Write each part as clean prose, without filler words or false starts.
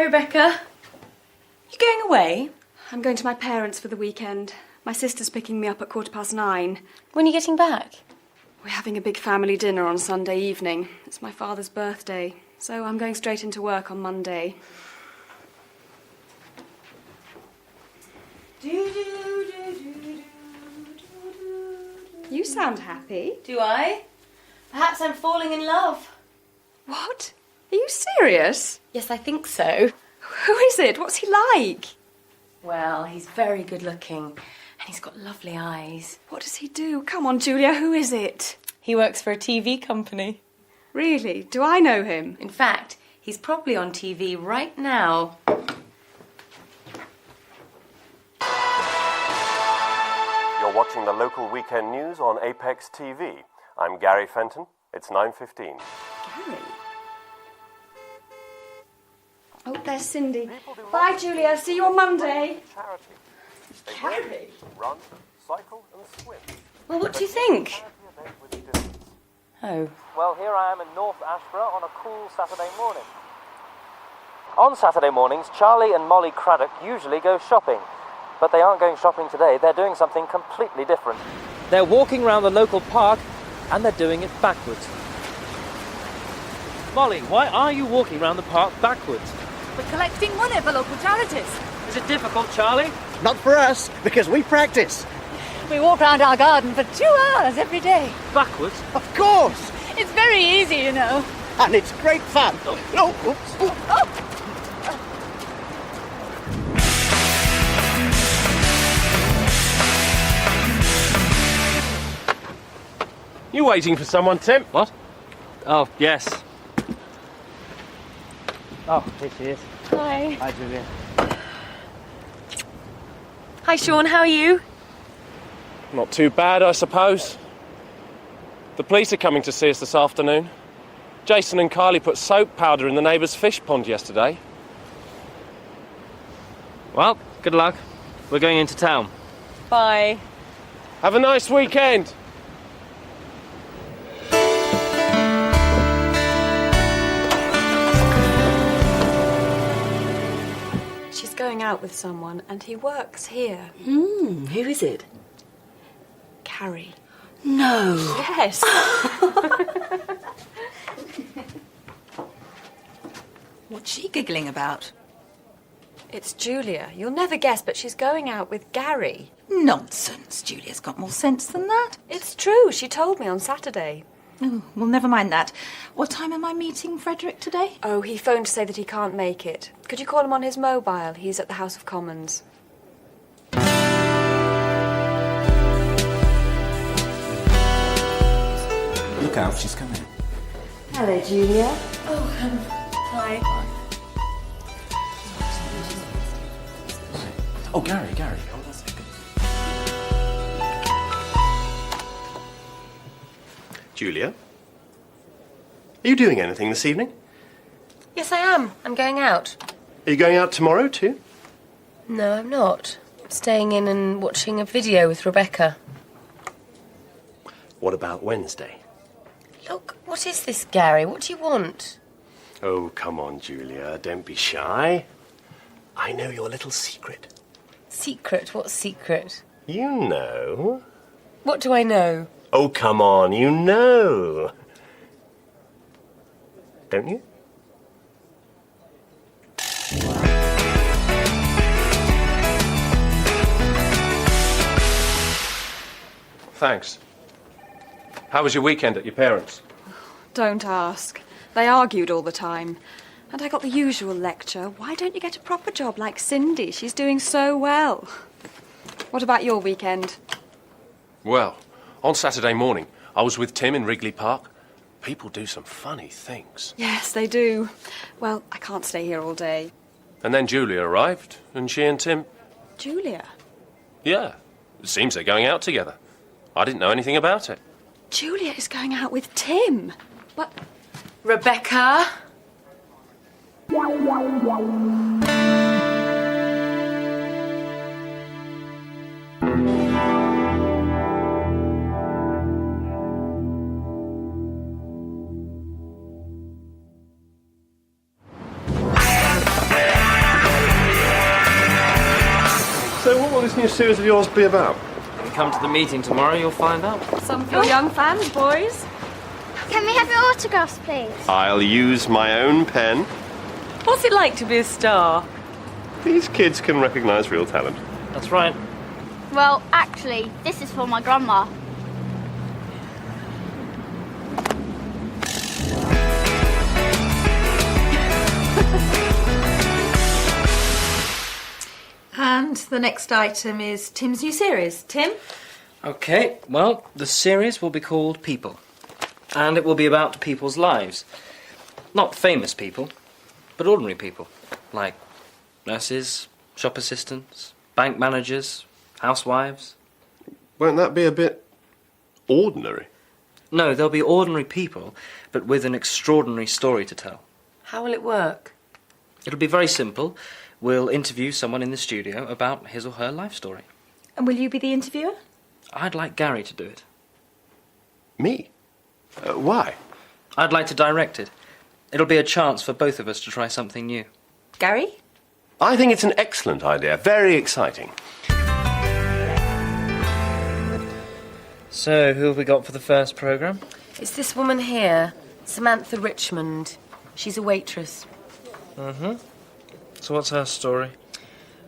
Rebecca. You going away? I'm going to my parents for the weekend. My sister's picking me up at 9:15. When are you getting back? We're having a big family dinner on Sunday evening. It's my father's birthday, so I'm going straight into work on Monday. You sound happy. Do I? Perhaps I'm falling in love. What? Are you serious? Yes, I think so. Who is it? What's he like? Well, he's very good looking and he's got lovely eyes. What does he do? Come on, Julia, who is it? He works for a TV company. Really? Do I know him? In fact, he's probably on TV right now. You're watching the local weekend news on Apex TV. I'm Gary Fenton. It's 9:15. Gary? Oh, there's Cindy. Bye, Julia. See you on Monday. Gary? Run, cycle and swim. Well, what do you think? Oh. Well, here I am in North Ashborough on a cool Saturday morning. On Saturday mornings, Charlie and Molly Craddock usually go shopping. But they aren't going shopping today, they're doing something completely different. They're walking around the local park, and they're doing it backwards. Molly, why are you walking around the park backwards? We're collecting money for local charities. Is it difficult, Charlie? Not for us, because we practice. We walk around our garden for 2 hours every day. Backwards? Of course. It's very easy, you know. And it's great fun. Oh, oops. Oh. You waiting for someone, Tim? What? Oh, yes. Oh, here she is. Hi. Hi, Julia. Hi, Sean, how are you? Not too bad, I suppose. The police are coming to see us this afternoon. Jason and Kylie put soap powder in the neighbour's fish pond yesterday. Well, good luck. We're going into town. Bye. Have a nice weekend. She's going out with someone, and he works here. Who is it? Carrie. No. Yes. What's she giggling about? It's Julia. You'll never guess, but she's going out with Gary. Nonsense. Julia's got more sense than that. It's true. She told me on Saturday. Oh, well, never mind that. What time am I meeting Frederick today? Oh, he phoned to say that he can't make it. Could you call him on his mobile? He's at the House of Commons. Look out, she's coming. Hello, Julia. Hi. Oh, Gary. Oh, that's good. Julia? Are you doing anything this evening? Yes, I am. I'm going out. Are you going out tomorrow too? No, I'm not. I'm staying in and watching a video with Rebecca. What about Wednesday? Look, what is this, Gary? What do you want? Oh, come on, Julia. Don't be shy. I know your little secret. Secret? What secret? You know. What do I know? Oh, come on, you know. Don't you? Thanks. How was your weekend at your parents'? Don't ask. They argued all the time. And I got the usual lecture. Why don't you get a proper job like Cindy? She's doing so well. What about your weekend? Well, on Saturday morning, I was with Tim in Wrigley Park. People do some funny things. Yes, they do. Well, I can't stay here all day. And then Julia arrived, and she and Tim... Julia? Yeah, it seems they're going out together. I didn't know anything about it. Julia is going out with Tim. But... Rebecca? series of yours be about? When you come to the meeting tomorrow, you'll find out. Some of your young fans, boys. Can we have your autographs, please? I'll use my own pen. What's it like to be a star? These kids can recognise real talent. That's right. Well, actually, this is for my grandma. And the next item is Tim's new series. Tim? Okay, well, the series will be called People. And it will be about people's lives. Not famous people, but ordinary people. Like nurses, shop assistants, bank managers, housewives. Won't that be a bit ordinary? No, they'll be ordinary people, but with an extraordinary story to tell. How will it work? It'll be very simple. We'll interview someone in the studio about his or her life story. And will you be the interviewer? I'd like Gary to do it. Me? Why? I'd like to direct it. It'll be a chance for both of us to try something new. Gary? I think it's an excellent idea. Very exciting. So, who have we got for the first programme? It's this woman here, Samantha Richmond. She's a waitress. Mm-hmm. So what's her story?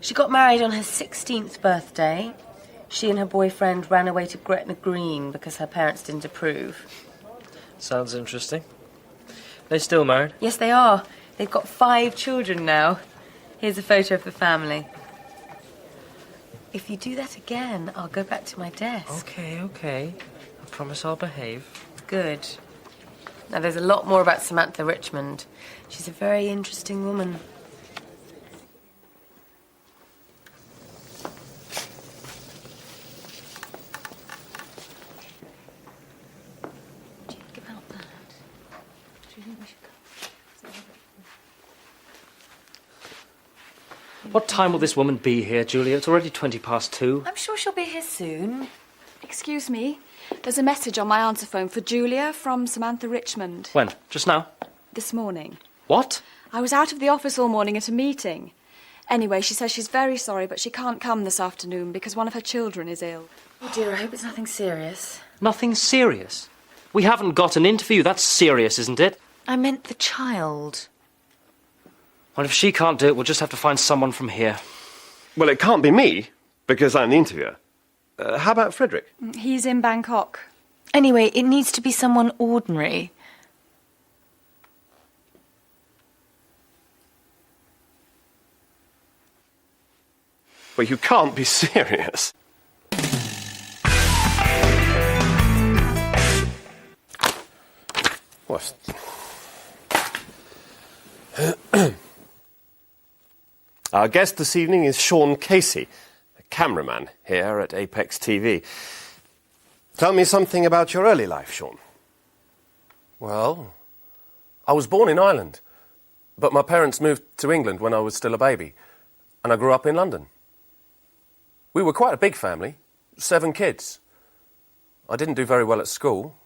She got married on her 16th birthday. She and her boyfriend ran away to Gretna Green because her parents didn't approve. Sounds interesting. They still married? Yes, they are. They've got 5 children now. Here's a photo of the family. If you do that again, I'll go back to my desk. Okay. I promise I'll behave. Good. Now, there's a lot more about Samantha Richmond. She's a very interesting woman. What time will this woman be here, Julia? It's already 2:20. I'm sure she'll be here soon. Excuse me. There's a message on my answer phone for Julia from Samantha Richmond. When? Just now? This morning. What? I was out of the office all morning at a meeting. Anyway, she says she's very sorry, but she can't come this afternoon because one of her children is ill. Oh dear, I hope it's nothing serious. Nothing serious? We haven't got an interview. That's serious, isn't it? I meant the child. Well, if she can't do it, we'll just have to find someone from here. Well, it can't be me, because I'm the interviewer. How about Frederick? He's in Bangkok. Anyway, it needs to be someone ordinary. Well, you can't be serious. What? Our guest this evening is Sean Casey, a cameraman here at Apex TV. Tell me something about your early life, Sean. Well, I was born in Ireland, but my parents moved to England when I was still a baby, and I grew up in London. We were quite a big family, 7 kids. I didn't do very well at school,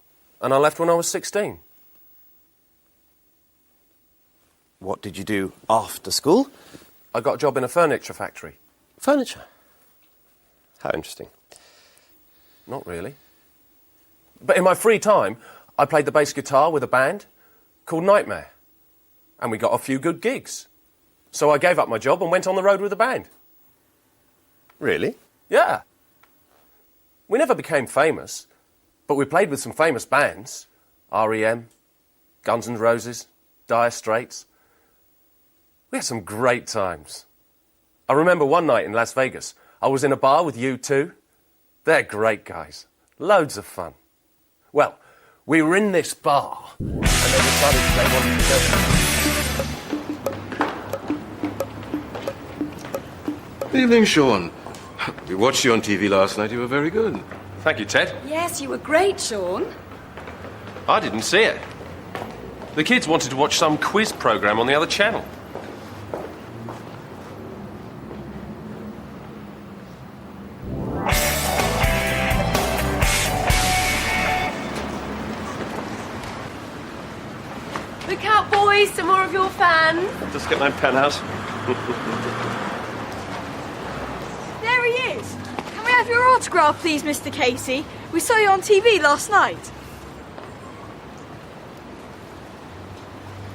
and I left when I was 16. What did you do after school? I got a job in a furniture factory. Furniture. How interesting. Not really. But in my free time, I played the bass guitar with a band called Nightmare. And we got a few good gigs. So I gave up my job and went on the road with the band. Really? Yeah. We never became famous, but we played with some famous bands. R.E.M., Guns N' Roses, Dire Straits. We had some great times. I remember one night in Las Vegas, I was in a bar with U2. They're great guys. Loads of fun. Well, we were in this bar, and they decided they wanted to go. Evening, Sean. We watched you on TV last night. You were very good. Thank you, Ted. Yes, you were great, Sean. I didn't see it. The kids wanted to watch some quiz programme on the other channel. Look out, boys, some more of your fans. Just get my pen out. There he is. autograph, please, Mr. Casey? We saw you on TV last night.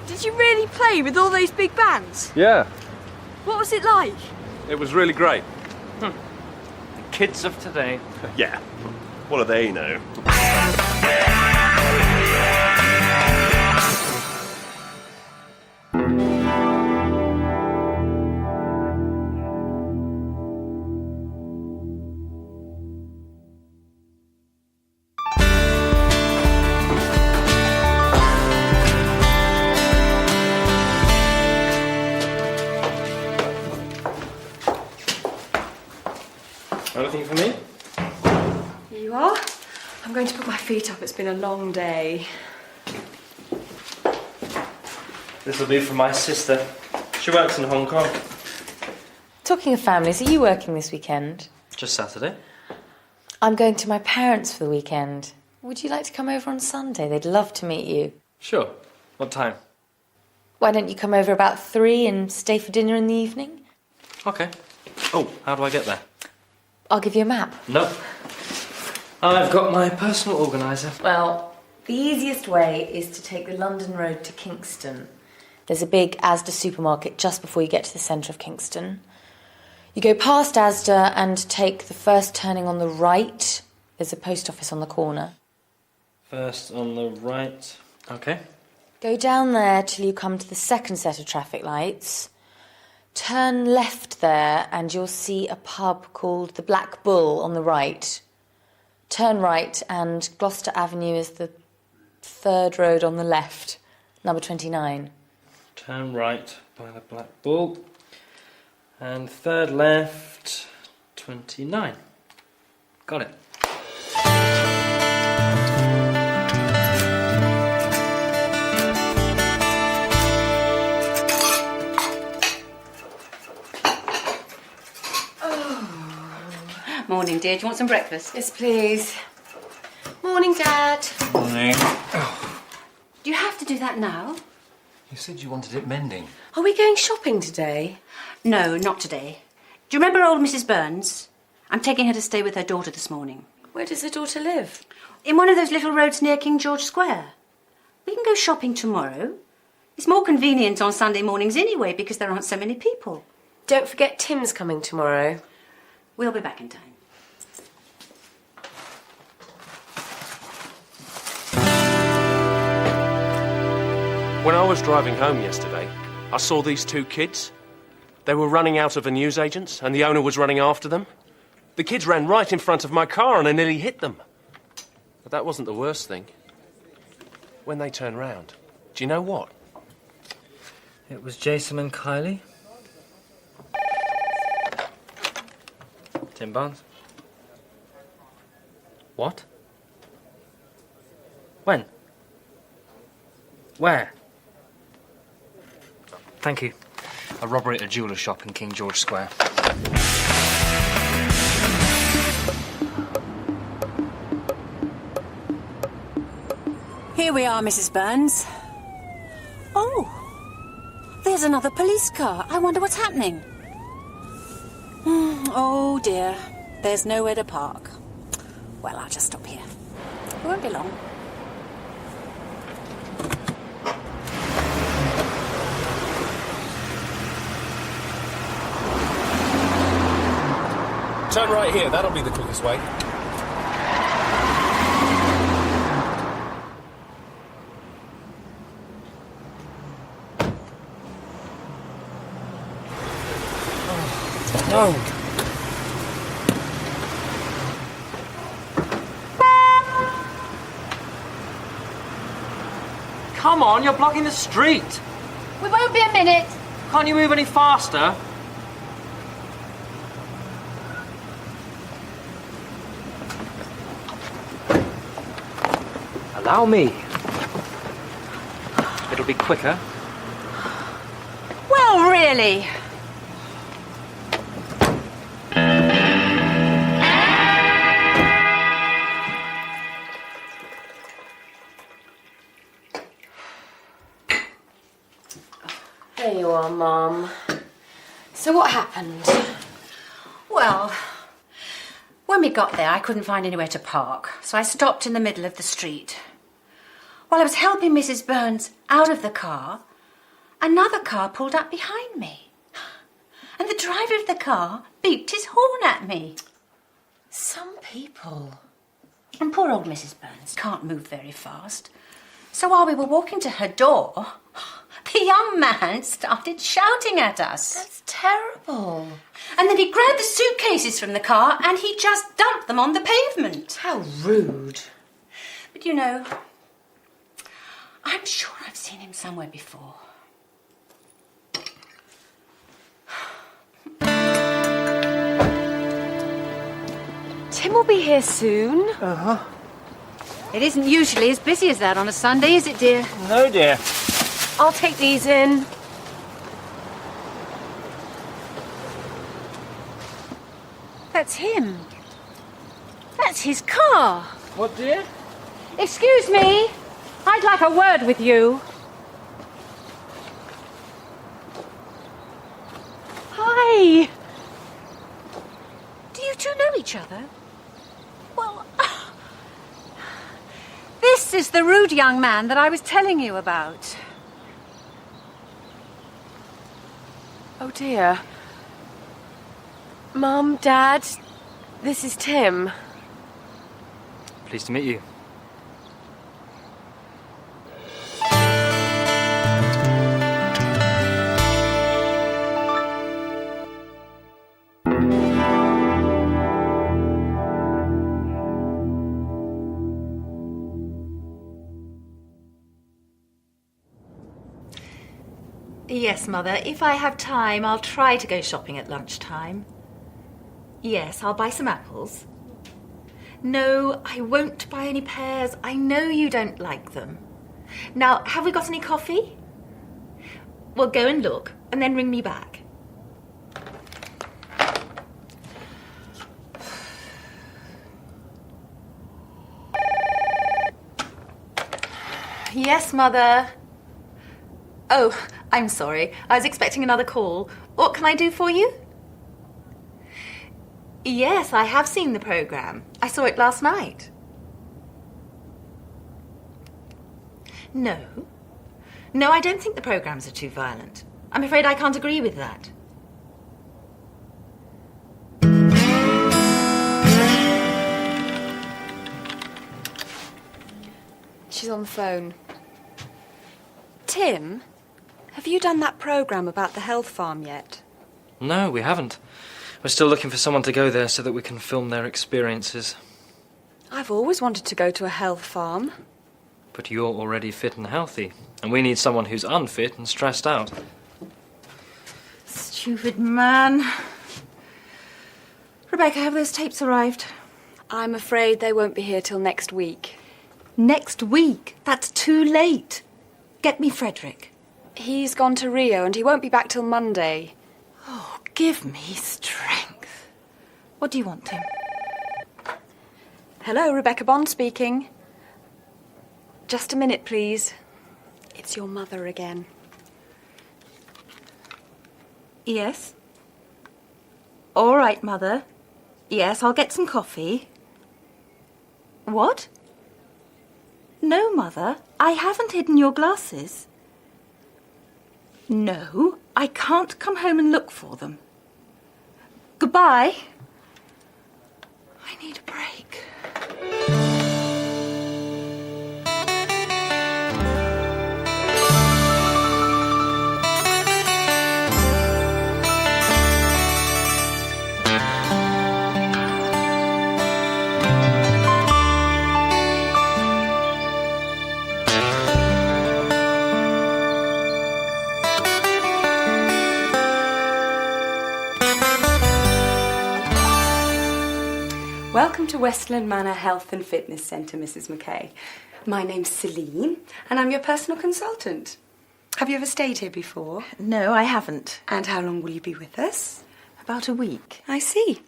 Did you really play with all those big bands? Yeah, What was it like? it was really great. The kids of today. Yeah. What do they know? Anything for me? Here you are. I'm going to put my feet up. It's been a long day. This will be for my sister. She works in Hong Kong. Talking of families, are you working this weekend? Just Saturday. I'm going to my parents for the weekend. Would you like to come over on Sunday? They'd love to meet you. Sure. What time? Why don't you come over about 3 and stay for dinner in the evening? Okay. Oh, how do I get there? I'll give you a map. No. I've got my personal organiser. Well, the easiest way is to take the London Road to Kingston. There's a big Asda supermarket just before you get to the centre of Kingston. You go past Asda and take the first turning on the right. There's a post office on the corner. First on the right. Okay. Go down there till you come to the second set of traffic lights. Turn left there and you'll see a pub called the Black Bull on the right. Turn right and Gloucester Avenue is the third road on the left, number 29. Turn right by the Black Bull. And third left, 29. Got it. Morning, dear. Do you want some breakfast? Yes, please. Morning, Dad. Morning. Do you have to do that now? You said you wanted it mending. Are we going shopping today? No, not today. Do you remember old Mrs. Burns? I'm taking her to stay with her daughter this morning. Where does her daughter live? In one of those little roads near King George Square. We can go shopping tomorrow. It's more convenient on Sunday mornings anyway because there aren't so many people. Don't forget Tim's coming tomorrow. We'll be back in time. When I was driving home yesterday, I saw these two kids. They were running out of a newsagent's and the owner was running after them. The kids ran right in front of my car and I nearly hit them. But that wasn't the worst thing. When they turned round, do you know what? It was Jason and Kylie. Tim Barnes. What? When? Where? Thank you. A robbery at a jeweller's shop in King George Square. Here we are, Mrs. Burns. Oh, there's another police car. I wonder what's happening. Oh, dear. There's nowhere to park. Well, I'll just stop here. It won't be long. Turn right here, that'll be the quickest way. No. Come on, you're blocking the street. We won't be a minute. Can't you move any faster? Allow me. It'll be quicker. Well, really? There you are, Mum. So what happened? Well, When we got there, I couldn't find anywhere to park, so I stopped in the middle of the street. While I was helping Mrs. Burns out of the car, another car pulled up behind me. And the driver of the car beeped his horn at me. Some people. And poor old Mrs. Burns can't move very fast. So while we were walking to her door, the young man started shouting at us. That's terrible. And then he grabbed the suitcases from the car and he just dumped them on the pavement. How rude. But you know, I'm sure I've seen him somewhere before. Tim will be here soon. Uh-huh. It isn't usually as busy as that on a Sunday, is it, dear? No, dear. I'll take these in. That's him. That's his car. What, dear? Excuse me. I'd like a word with you. Hi. Do you two know each other? Well, this is the rude young man that I was telling you about. Oh dear. Mum, Dad, this is Tim. Pleased to meet you. Yes, Mother. If I have time, I'll try to go shopping at lunchtime. Yes, I'll buy some apples. No, I won't buy any pears. I know you don't like them. Now, have we got any coffee? Well, go and look, and then ring me back. Yes, Mother. Oh, I'm sorry. I was expecting another call. What can I do for you? Yes, I have seen the programme. I saw it last night. No. No, I don't think the programmes are too violent. I'm afraid I can't agree with that. She's on the phone. Tim, have you done that programme about the health farm yet? No, we haven't. We're still looking for someone to go there so that we can film their experiences. I've always wanted to go to a health farm. But you're already fit and healthy, and we need someone who's unfit and stressed out. Stupid man. Rebecca, have those tapes arrived? I'm afraid they won't be here till next week. Next week? That's too late. Get me Frederick. He's gone to Rio and he won't be back till Monday. Oh, give me strength. What do you want, Tim? Hello, Rebecca Bond speaking. Just a minute, please. It's your mother again. Yes? All right, Mother. Yes, I'll get some coffee. What? No, Mother. I haven't hidden your glasses. No, I can't come home and look for them. Goodbye. I need a break. Welcome to Westland Manor Health and Fitness Centre, Mrs. McKay. My name's Celine, and I'm your personal consultant. Have you ever stayed here before? No, I haven't. And how long will you be with us? About a week. I see.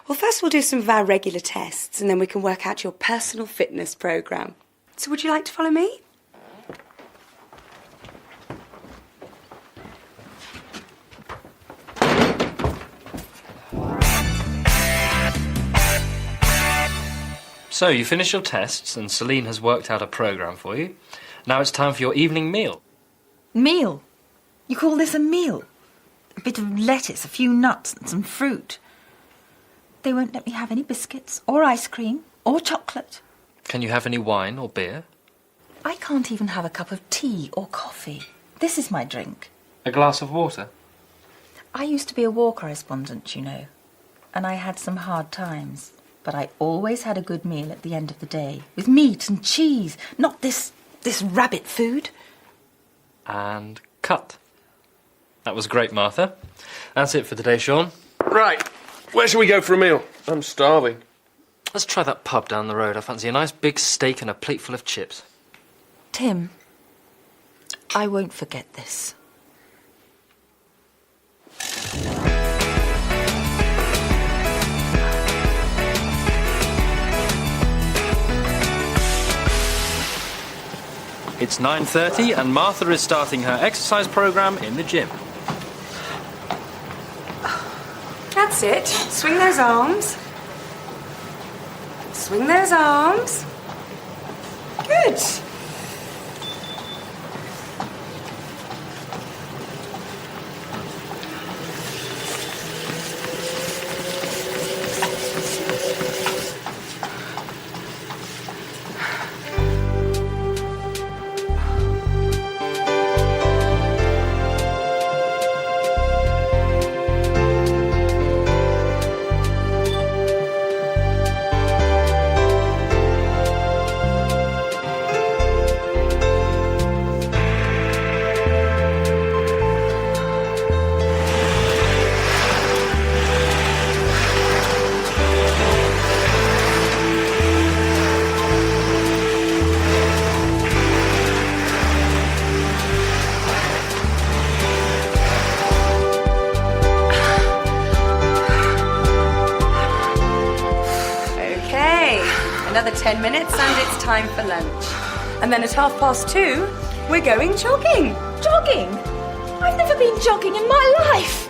Well, first we'll do some of our regular tests, and then we can work out your personal fitness programme. So would you like to follow me? So, you finished your tests and Celine has worked out a programme for you. Now it's time for your evening meal. Meal? You call this a meal? A bit of lettuce, a few nuts and some fruit. They won't let me have any biscuits or ice cream or chocolate. Can you have any wine or beer? I can't even have a cup of tea or coffee. This is my drink. A glass of water? I used to be a war correspondent, you know, and I had some hard times. But I always had a good meal at the end of the day, with meat and cheese, not this rabbit food. And cut. That was great, Martha. That's it for today, Sean. Right. Where shall we go for a meal? I'm starving. Let's try that pub down the road. I fancy a nice big steak and a plate full of chips. Tim, I won't forget this. It's 9:30 and Martha is starting her exercise programme in the gym. That's it. Swing those arms. Swing those arms. Good. Another 10 minutes and it's time for lunch. And then at 2:30, we're going jogging. Jogging? I've never been jogging in my life.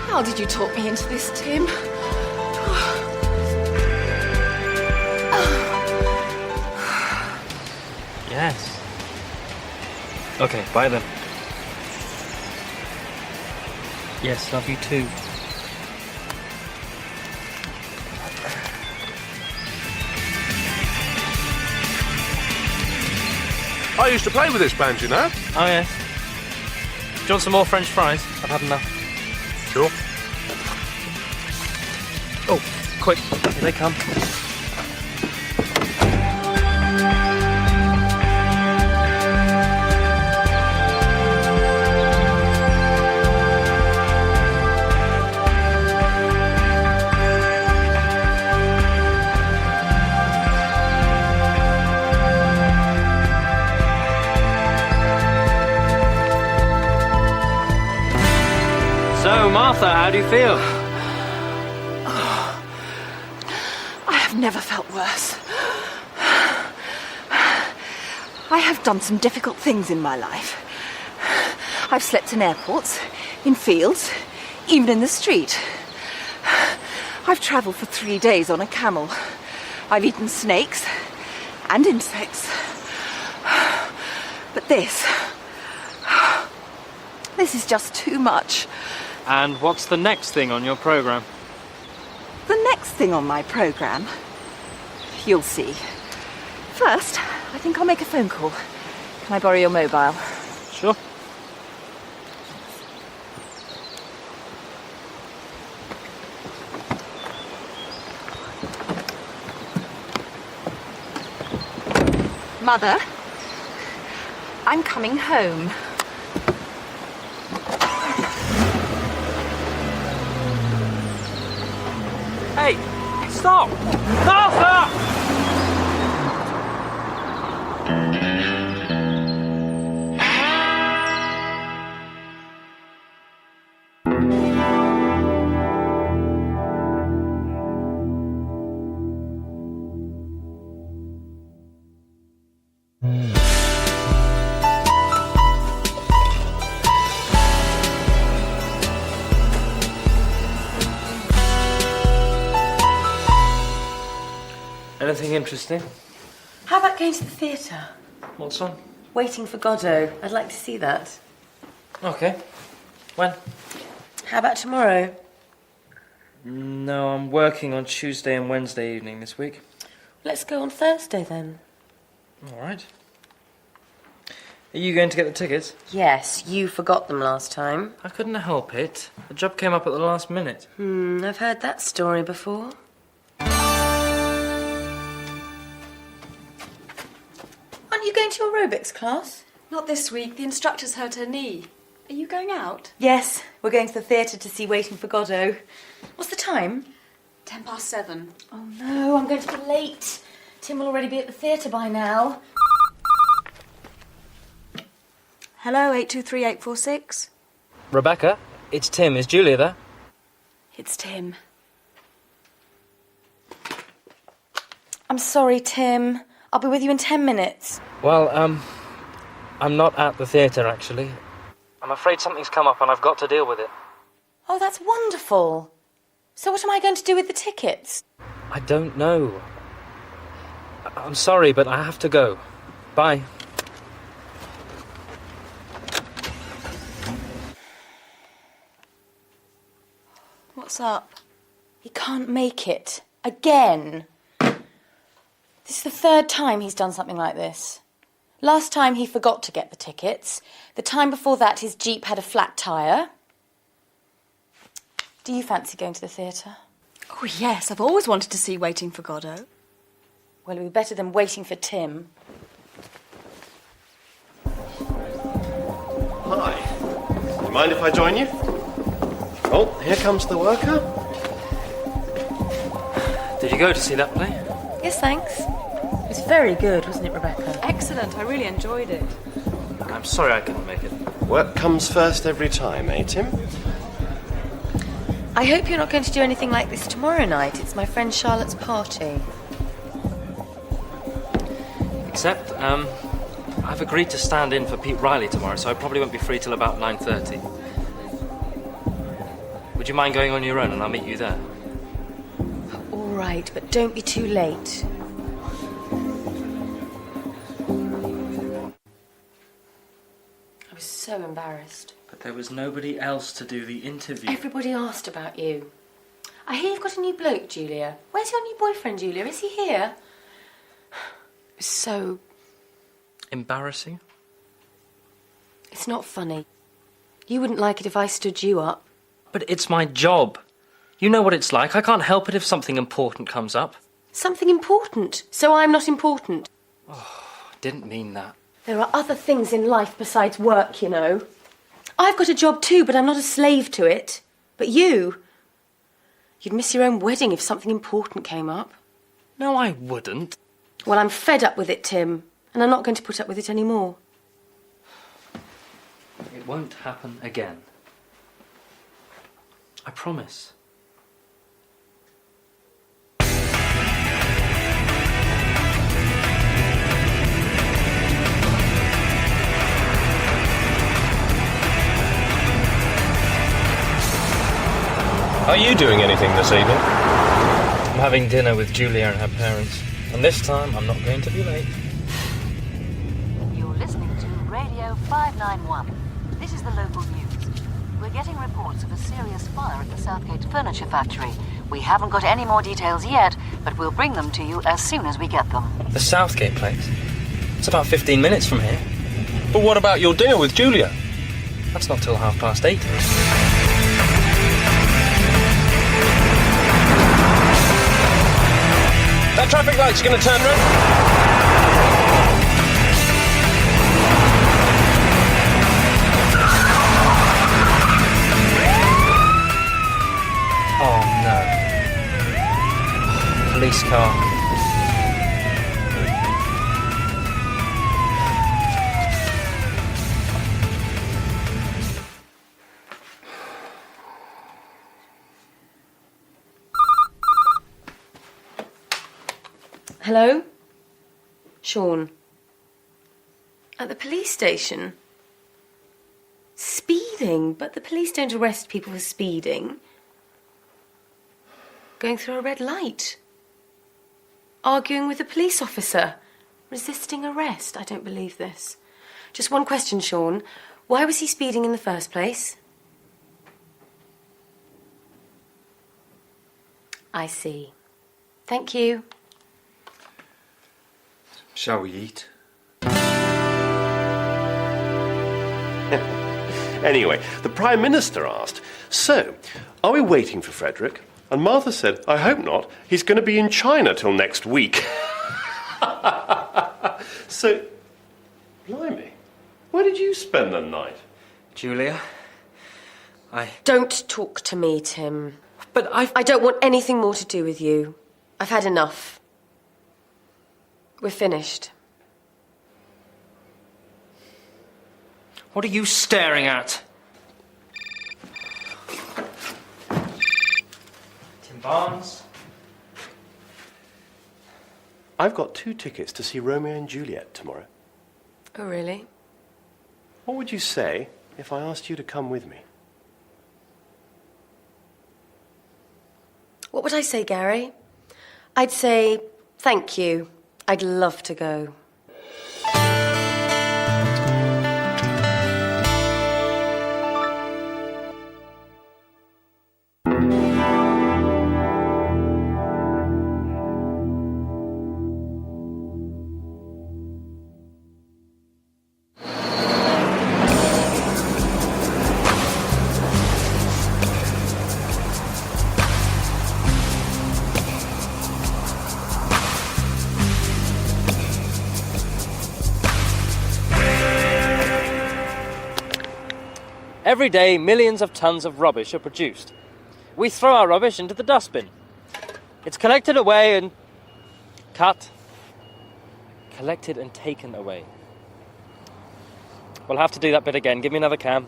How did you talk me into this, Tim? Yes. Okay, bye then. Yes, love you too. I used to play with this band, you know. Oh, yes. Do you want some more French fries? I've had enough. Sure. Oh, quick. Here they come. So, Martha, how do you feel? I have never felt worse. I have done some difficult things in my life. I've slept in airports, in fields, even in the street. I've travelled for 3 days on a camel. I've eaten snakes and insects. But this is just too much. And what's the next thing on your programme? The next thing on my programme, you'll see. First, I think I'll make a phone call. Can I borrow your mobile? Sure. Mother, I'm coming home. Hey, stop! Martha! Anything interesting? How about going to the theatre? What's on? Waiting for Godot. I'd like to see that. Okay. When? How about tomorrow? No, I'm working on Tuesday and Wednesday evening this week. Let's go on Thursday then. All right. Are you going to get the tickets? Yes, you forgot them last time. I couldn't help it. The job came up at the last minute. I've heard that story before. Aren't you going to your aerobics class? Not this week. The instructor's hurt her knee. Are you going out? Yes, we're going to the theatre to see Waiting for Godot. What's the time? 7:10. Oh no, I'm going to be late. Tim will already be at the theatre by now. Hello, 823846. Rebecca, it's Tim. Is Julia there? It's Tim. I'm sorry, Tim. I'll be with you in 10 minutes. Well, I'm not at the theatre, actually. I'm afraid something's come up and I've got to deal with it. Oh, that's wonderful. So what am I going to do with the tickets? I don't know. I'm sorry, but I have to go. Bye. What's up? He can't make it. Again. This is the third time he's done something like this. Last time he forgot to get the tickets. The time before that his Jeep had a flat tyre. Do you fancy going to the theatre? Oh, yes. I've always wanted to see Waiting for Godot. Well, it'll be better than waiting for Tim. Hi. Do you mind if I join you? Oh, here comes the worker. Did you go to see that play? Yes, thanks. It was very good, wasn't it, Rebecca? Excellent. I really enjoyed it. I'm sorry I couldn't make it. Work comes first every time, eh, Tim? I hope you're not going to do anything like this tomorrow night. It's my friend Charlotte's party. Except, I've agreed to stand in for Pete Riley tomorrow, so I probably won't be free till about 9:30. Would you mind going on your own and I'll meet you there? All right, but don't be too late. I was so embarrassed. But there was nobody else to do the interview. Everybody asked about you. I hear you've got a new bloke, Julia. Where's your new boyfriend, Julia? Is he here? It was so... Embarrassing? It's not funny. You wouldn't like it if I stood you up. But it's my job. You know what it's like. I can't help it if something important comes up. Something important? So I'm not important? Oh, I didn't mean that. There are other things in life besides work, you know. I've got a job too, but I'm not a slave to it. But you'd miss your own wedding if something important came up. No, I wouldn't. Well, I'm fed up with it, Tim, and I'm not going to put up with it anymore. It won't happen again. I promise. Are you doing anything this evening? I'm having dinner with Julia and her parents. And this time, I'm not going to be late. You're listening to Radio 591. This is the local news. We're getting reports of a serious fire at the Southgate Furniture Factory. We haven't got any more details yet, but we'll bring them to you as soon as we get them. The Southgate place? It's about 15 minutes from here. But what about your dinner with Julia? That's not till 8:30. That traffic light's going to turn red. Oh, no. Police car. Hello? Sean. At the police station? Speeding? But the police don't arrest people for speeding. Going through a red light. arguing with a police officer. Resisting arrest. I don't believe this. Just one question, Sean. Why was he speeding in the first place? I see. Thank you. Shall we eat? Anyway, the Prime Minister asked, so, are we waiting for Frederick? And Martha said, I hope not. He's going to be in China till next week. So, blimey, where did you spend the night? Julia, Don't talk to me, Tim. But I don't want anything more to do with you. I've had enough. We're finished. What are you staring at? Tim Barnes? I've got 2 tickets to see Romeo and Juliet tomorrow. Oh, really? What would you say if I asked you to come with me? What would I say, Gary? I'd say, thank you. I'd love to go. Every day, millions of tons of rubbish are produced. We throw our rubbish into the dustbin. It's collected away and collected and taken away. We'll have to do that bit again. Give me another can.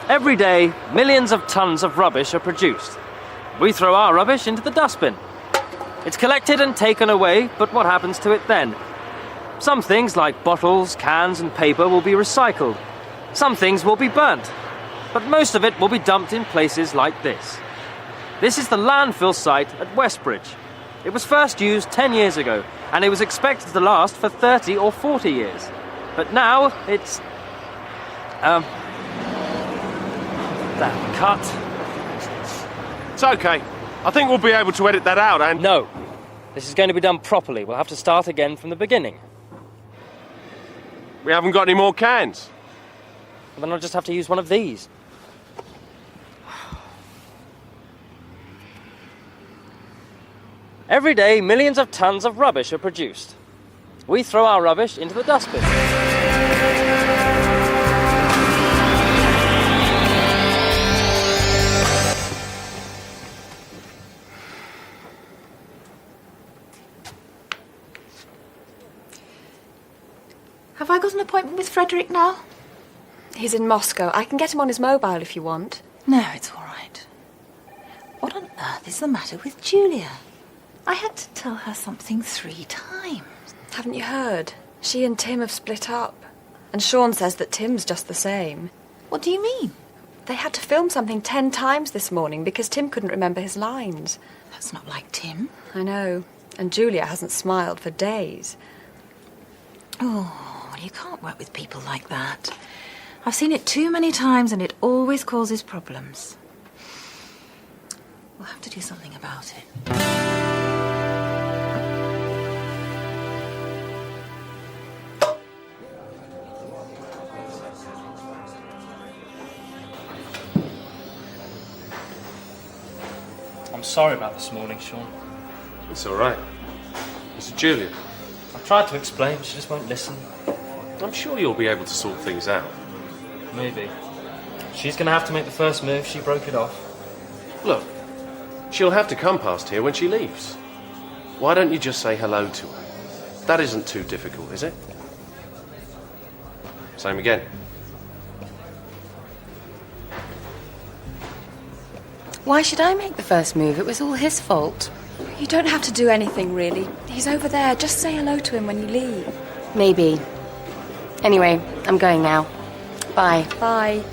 Every day, millions of tons of rubbish are produced. We throw our rubbish into the dustbin. It's collected and taken away, but what happens to it then? Some things like bottles, cans and paper will be recycled. Some things will be burnt. But most of it will be dumped in places like this. This is the landfill site at Westbridge. It was first used 10 years ago, and it was expected to last for 30 or 40 years. But now it's... that cut. It's okay. I think we'll be able to edit that out, and... No. This is going to be done properly. We'll have to start again from the beginning. We haven't got any more cans. Then I'll just have to use one of these. Every day, millions of tons of rubbish are produced. We throw our rubbish into the dustbin. Have I got an appointment with Frederick now? He's in Moscow. I can get him on his mobile if you want. No, it's all right. What on earth is the matter with Julia? I had to tell her something 3 times. Haven't you heard? She and Tim have split up. And Sean says that Tim's just the same. What do you mean? They had to film something 10 times this morning because Tim couldn't remember his lines. That's not like Tim. I know. And Julia hasn't smiled for days. Oh, well, you can't work with people like that. I've seen it too many times and it always causes problems. We'll have to do something about it. I'm sorry about this morning, Sean. It's all right. It's Julia. I tried to explain, but she just won't listen. I'm sure you'll be able to sort things out. Maybe. She's going to have to make the first move. She broke it off. Look, she'll have to come past here when she leaves. Why don't you just say hello to her? That isn't too difficult, is it? Same again. Why should I make the first move? It was all his fault. You don't have to do anything, really. He's over there. Just say hello to him when you leave. Maybe. Anyway, I'm going now. Bye. Bye.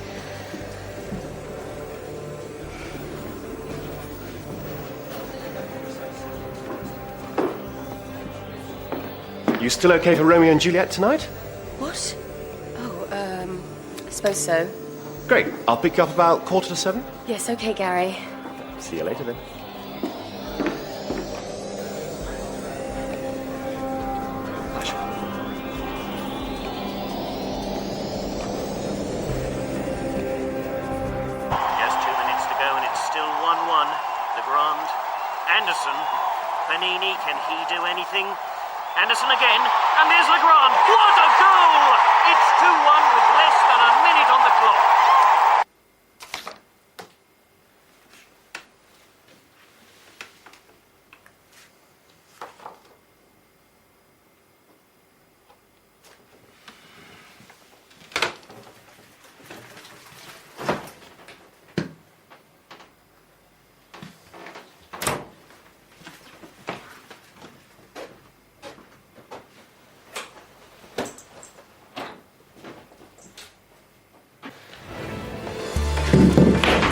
You still okay for Romeo and Juliet tonight? What? Oh, I suppose so. Great. I'll pick you up about 6:45. Yes, okay, Gary. See you later then. Just 2 minutes to go and it's still 1-1. Legrand. Anderson. Panini, can he do anything? Anderson again, and there's Legrand. What a goal! It's 2-1 with less than a minute on the clock.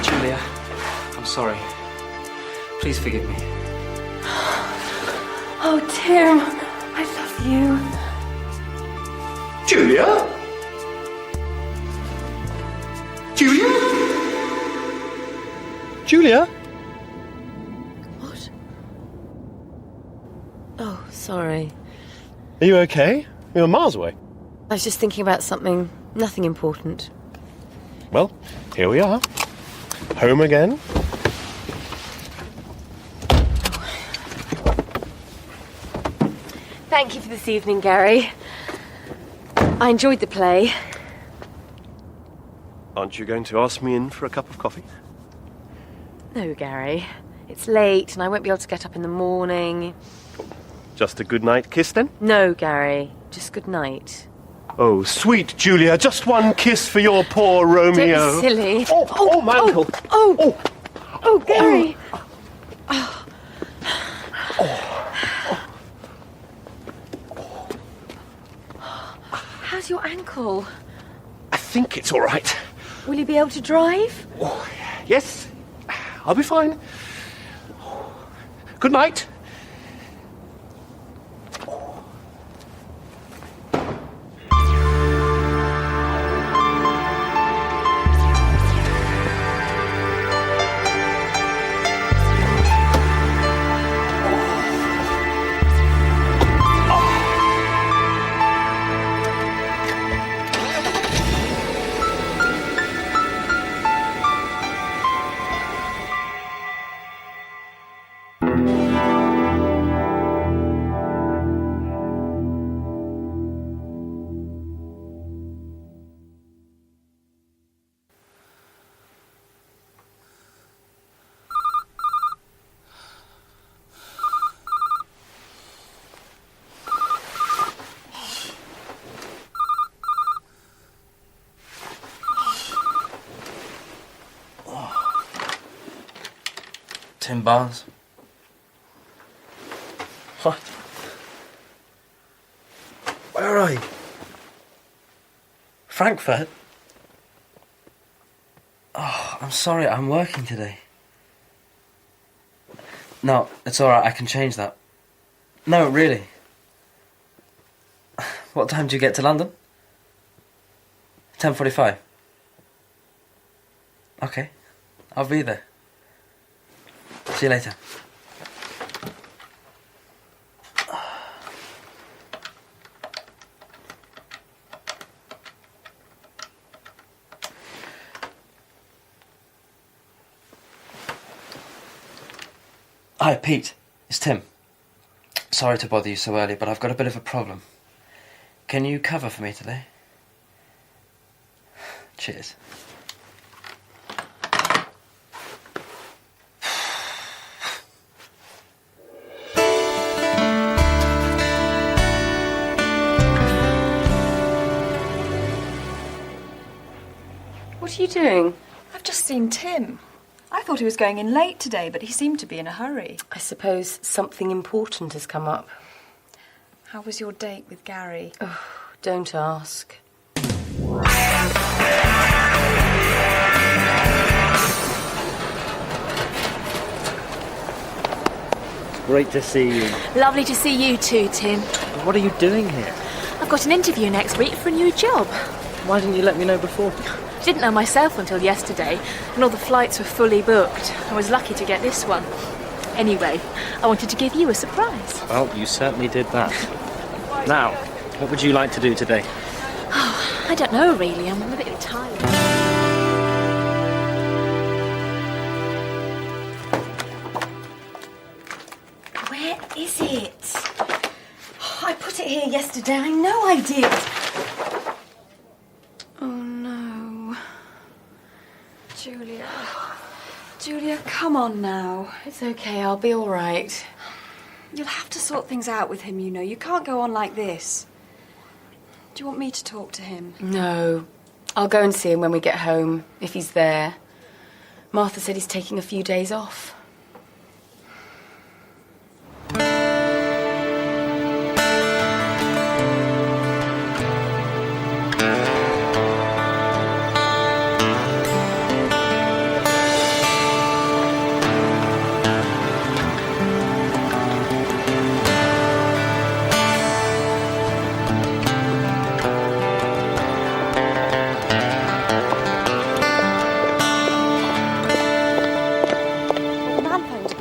Julia, I'm sorry. Please forgive me. Oh, Tim, I love you. Julia? Julia? Julia? What? Oh, sorry. Are you okay? You're miles away. I was just thinking about something, nothing important. Well, here we are. Home again. Thank you for this evening, Gary. I enjoyed the play. Aren't you going to ask me in for a cup of coffee? No, Gary. It's late and I won't be able to get up in the morning. Just a good night kiss then? No, Gary. Just good night. Oh, sweet Julia, just one kiss for your poor Romeo. Don't be silly. Oh, my ankle. Oh, Gary. How's your ankle? I think it's all right. Will you be able to drive? Yes, I'll be fine. Good night. Tim Barnes. What? Where are you? Frankfurt? Oh, I'm sorry, I'm working today. No, it's alright, I can change that. No, really. What time do you get to London? 10:45. Okay, I'll be there. See you later. Hi, Pete. It's Tim. Sorry to bother you so early, but I've got a bit of a problem. Can you cover for me today? Cheers. What are you doing? I've just seen Tim. I thought he was going in late today, but he seemed to be in a hurry. I suppose something important has come up. How was your date with Gary? Oh, don't ask. Great to see you. Lovely to see you too, Tim. What are you doing here? I've got an interview next week for a new job. Why didn't you let me know before? Didn't know myself until yesterday, and all the flights were fully booked. I was lucky to get this one. Anyway, I wanted to give you a surprise. Well, you certainly did that. Now, what would you like to do today? Oh, I don't know really. I'm a bit tired. Where is it? Oh, I put it here yesterday. I know I did. Oh, no. Julia. Julia, come on now. It's okay, I'll be all right. You'll have to sort things out with him, you know. You can't go on like this. Do you want me to talk to him? No. I'll go and see him when we get home, if he's there. Martha said he's taking a few days off.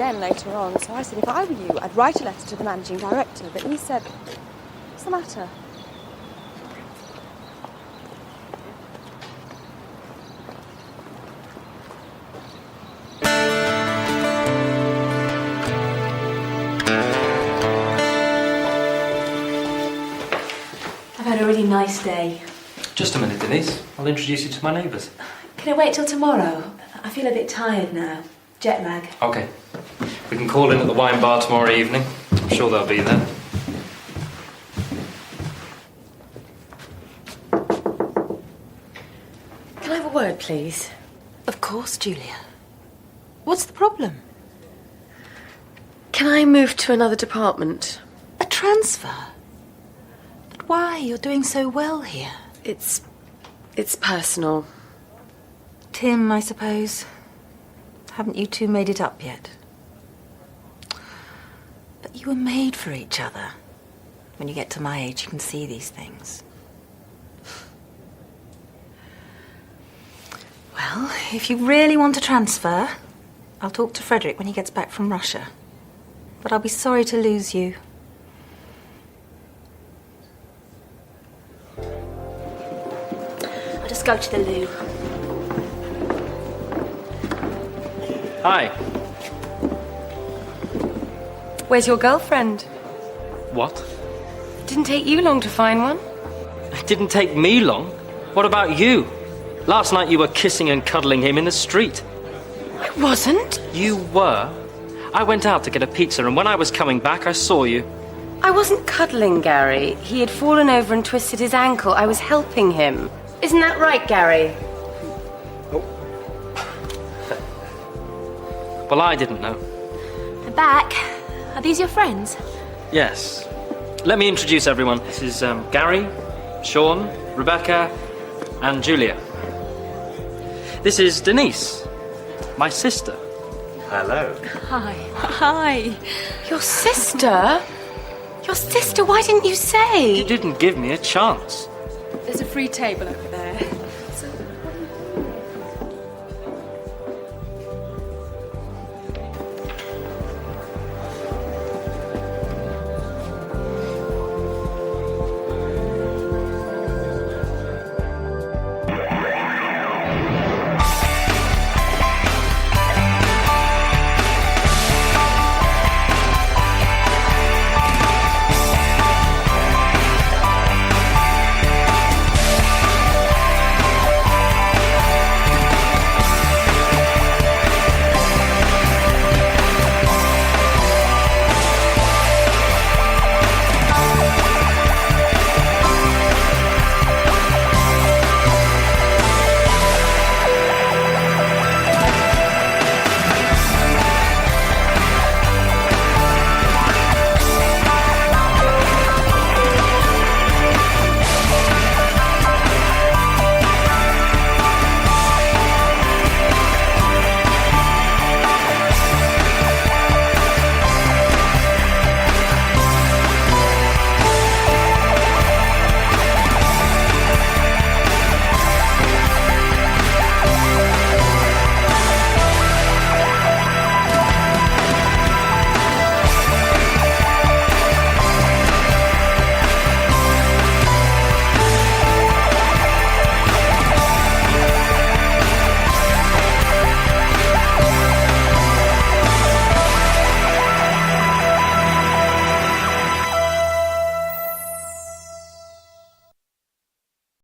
Later on, so I said if I were you, I'd write a letter to the managing director, but he said, what's the matter? I've had a really nice day. Just a minute, Denise. I'll introduce you to my neighbours. Can I wait till tomorrow? I feel a bit tired now. Jet lag. OK. We can call in at the wine bar tomorrow evening. I'm sure they'll be there. Can I have a word, please? Of course, Julia. What's the problem? Can I move to another department? A transfer? But why? You're doing so well here. It's personal. Tim, I suppose. Haven't you two made it up yet? But you were made for each other. When you get to my age, you can see these things. Well, if you really want to transfer, I'll talk to Frederick when he gets back from Russia. But I'll be sorry to lose you. I'll just go to the loo. Hi. Where's your girlfriend? What? Didn't take you long to find one. It didn't take me long. What about you? Last night you were kissing and cuddling him in the street. I wasn't. You were. I went out to get a pizza, and when I was coming back, I saw you. I wasn't cuddling Gary. He had fallen over and twisted his ankle. I was helping him. Isn't that right, Gary? Well, I didn't know. I'm back. Are these your friends? Yes. Let me introduce everyone. This is Gary, Sean, Rebecca, and Julia. This is Denise, my sister. Hello. Hi. Hi. Your sister? Your sister? Why didn't you say? You didn't give me a chance. There's a free table over there.